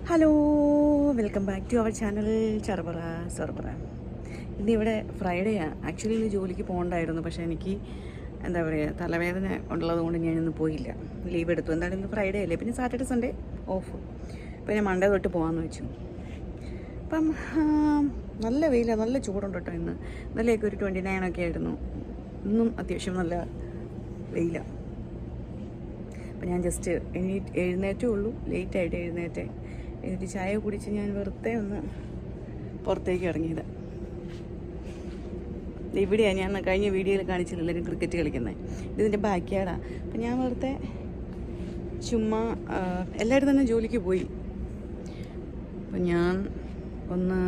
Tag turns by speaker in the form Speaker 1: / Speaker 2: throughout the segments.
Speaker 1: Hello, welcome back to our channel Cherupara Cherupara. ഇന്നിവിടെ ഫ്രൈഡേയാണ്. Actually ഇന്ന് ജോലിക്ക് പോകണ്ടായിരുന്നു, പക്ഷേ എനിക്ക് എന്താ പറയുക തലവേദന ഉള്ളത് കൊണ്ട് ഞാനിന്ന് പോയില്ല, ലീവ് എടുത്തു. എന്തായാലും ഇന്ന് ഫ്രൈഡേ അല്ലേ, പിന്നെ സാറ്റർഡേ സൺഡേ ഓഫ്. അപ്പോൾ ഞാൻ മൺഡേ തൊട്ട് പോകാമെന്ന് വെച്ചു. അപ്പം നല്ല വെയിലാണ്, നല്ല ചൂടുണ്ട് കേട്ടോ. ഇന്നലെയൊക്കെ ഒരു 29 ഒക്കെ ആയിരുന്നു. ഇന്നും അത്യാവശ്യം നല്ല വെയിലാണ്. അപ്പം ഞാൻ ജസ്റ്റ് എഴുന്നേറ്റേ ഉള്ളൂ, ലേറ്റായിട്ട് എഴുന്നേറ്റേ. എന്നിട്ട് ചായ കുടിച്ച് ഞാൻ വെറുതെ ഒന്ന് പുറത്തേക്ക് ഇറങ്ങിയത്. ഇവിടെയാണ് ഞാൻ കഴിഞ്ഞ വീഡിയോയിൽ കാണിച്ചില്ല എല്ലാവരും ക്രിക്കറ്റ് കളിക്കുന്നത്. ഇതിൻ്റെ ബാക്ക് യാർഡാണ്. അപ്പം ഞാൻ വെറുതെ ചുമ്മാ എല്ലാവരും തന്നെ ജോലിക്ക് പോയി. അപ്പം ഞാൻ ഒന്ന്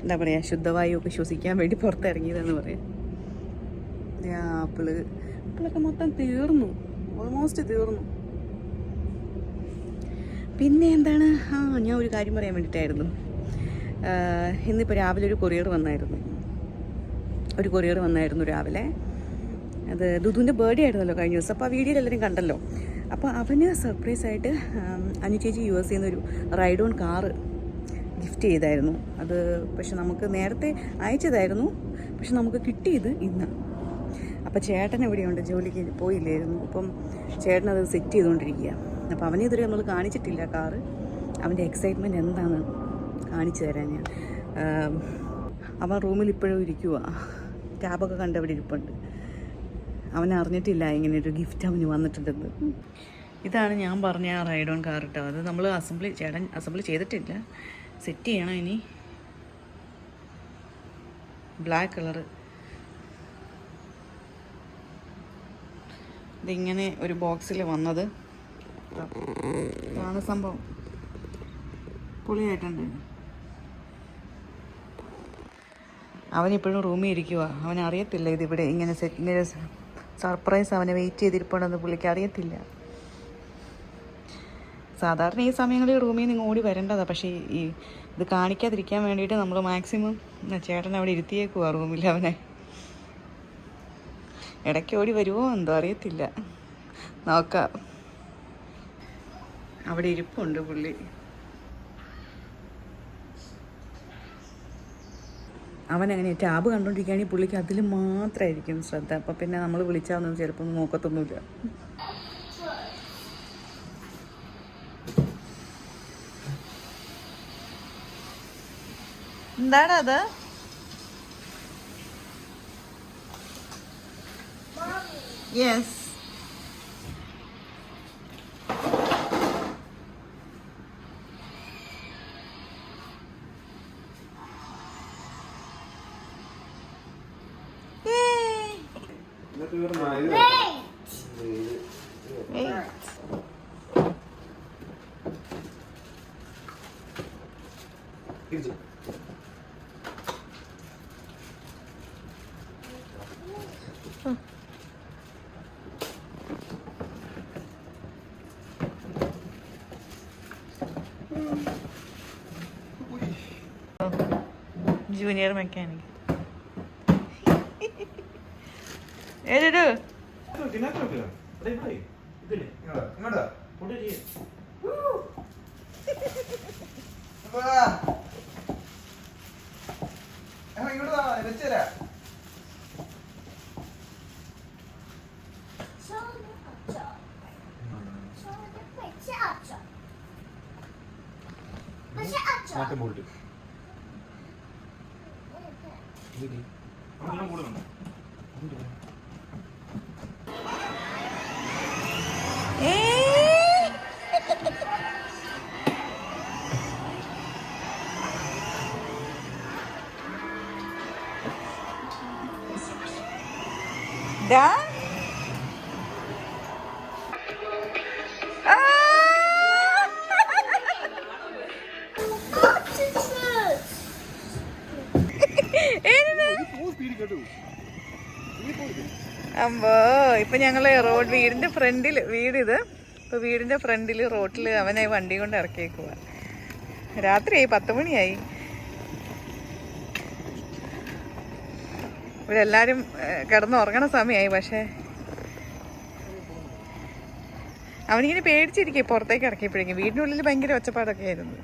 Speaker 1: എന്താ പറയുക ശുദ്ധവായുവൊക്കെ ശ്വസിക്കാൻ വേണ്ടി പുറത്തിറങ്ങിയതെന്ന് പറയാം. ആപ്പിളൊക്കെ മൊത്തം തീർന്നു, ഓൾമോസ്റ്റ് തീർന്നു. പിന്നെ എന്താണ്, ഞാൻ ഒരു കാര്യം പറയാൻ വേണ്ടിയിട്ടായിരുന്നു. ഇന്നിപ്പോൾ രാവിലെ ഒരു കൊറിയർ വന്നായിരുന്നു രാവിലെ. അത് ദുദുവിൻ്റെ ബർത്ത്ഡേ ആയിരുന്നല്ലോ കഴിഞ്ഞ ദിവസം. അപ്പോൾ ആ വീഡിയോയിൽ എല്ലാവരും കണ്ടല്ലോ. അപ്പോൾ അവന് സർപ്രൈസായിട്ട് അനുചേച്ചി USA നിന്നൊരു റൈഡ് ഓൺ കാറ് ഗിഫ്റ്റ് ചെയ്തായിരുന്നു. അത് പക്ഷെ നമുക്ക് നേരത്തെ അയച്ചതായിരുന്നു, പക്ഷെ നമുക്ക് കിട്ടിയത് ഇന്ന്. അപ്പോൾ ചേട്ടൻ എവിടെയുണ്ട്, ജോലിക്ക് പോയില്ലായിരുന്നു. അപ്പം ചേട്ടനത് സെറ്റ് ചെയ്തുകൊണ്ടിരിക്കുക. അപ്പോൾ അവനിതുവരെ നമ്മൾ കാണിച്ചിട്ടില്ല കാറ്. അവൻ്റെ എക്സൈറ്റ്മെൻറ്റ് എന്താണെന്ന് കാണിച്ചു തരാൻ ഞാൻ. അവൻ റൂമിൽ ഇപ്പോഴും ഇരിക്കുക, ടാബൊക്കെ കണ്ടവിടെ ഇരിപ്പുണ്ട്. അവൻ അറിഞ്ഞിട്ടില്ല ഇങ്ങനെയൊരു ഗിഫ്റ്റ് അവന് വന്നിട്ടുണ്ടെന്ന്. ഇതാണ് ഞാൻ പറഞ്ഞ ആ റൈഡ് ഓൺ കാർ കേട്ടോ. അത് നമ്മൾ ചേട്ടൻ അസംബ്ലി ചെയ്തിട്ടില്ല, സെറ്റ് ചെയ്യണം ഇനി. Black colour. ഇതിങ്ങനെ ഒരു ബോക്സിൽ വന്നത് ഇതാണ് സംഭവം. പൊളിയായിട്ടുണ്ട്. അവനിപ്പോഴും റൂമിൽ ഇരിക്കുക. അവനറിയത്തില്ല ഇതിവിടെ ഇങ്ങനെ സർപ്രൈസ് അവനെ വെയിറ്റ് ചെയ്തിരിപ്പുണ്ടെന്ന് പുള്ളിക്ക് അറിയത്തില്ല. സാധാരണ ഈ സമയങ്ങളിൽ റൂമിൽ നിന്ന് ഓടി വരേണ്ടതാണ്, പക്ഷേ ഇത് കാണിക്കാതിരിക്കാൻ വേണ്ടിയിട്ട് നമ്മൾ മാക്സിമം ചേട്ടൻ അവിടെ ഇരുത്തിയേക്കുക റൂമിൽ. അവനെ ഇടയ്ക്ക് ഓടി വരുമോ എന്തോ അറിയത്തില്ല, നോക്കാം. അവിടെ ഇരിപ്പുണ്ട് പുള്ളി. അവനങ്ങനെ ടാബ് കണ്ടുകൊണ്ടിരിക്കുകയാണെങ്കിൽ പുള്ളിക്ക് അതിൽ മാത്രമായിരിക്കും ശ്രദ്ധ. അപ്പം പിന്നെ നമ്മൾ വിളിച്ചാൽ ചിലപ്പോൾ നോക്കത്തൊന്നുമില്ല. എന്താണ് അത്? Yes, junior mechanic. ഏത് അമ്പോ, ഇപ്പൊ ഞങ്ങള് വീടിന്റെ ഫ്രണ്ടിൽ വീടിത്. ഇപ്പൊ വീടിന്റെ ഫ്രണ്ടിൽ റോട്ടിൽ അവനെ വണ്ടി കൊണ്ട് ഇറക്കിയേക്കുക. രാത്രിയായി, 10 മണിയായി. ഇവിടെ എല്ലാരും കിടന്നുറങ്ങണ സമയമായി. പക്ഷേ അവനിങ്ങനെ പേടിച്ചിരിക്കേ പുറത്തേക്ക് ഇറക്കിയപ്പോഴേക്കും. വീടിനുള്ളിൽ ഭയങ്കര ഒച്ചപ്പാടൊക്കെ ആയിരുന്നു.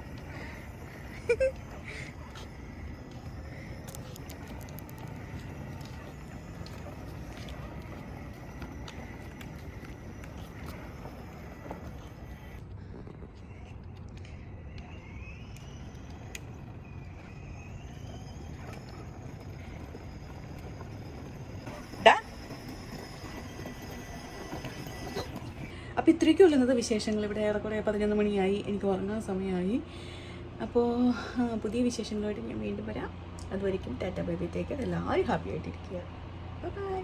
Speaker 1: അപ്പോൾ ഇത്രയ്ക്കുള്ള ഇന്നത്തെ വിശേഷങ്ങൾ. ഇവിടെ ഏറെക്കുറെ 11 മണിയായി, എനിക്ക് ഉറങ്ങാൻ സമയമായി. അപ്പോൾ പുതിയ വിശേഷങ്ങളായിട്ട് ഞാൻ വീണ്ടും വരാം. അതുവരെയും Tata bye bye, take care. എല്ലാവരും ഹാപ്പി ആയിട്ടിരിക്കുക. ബൈ.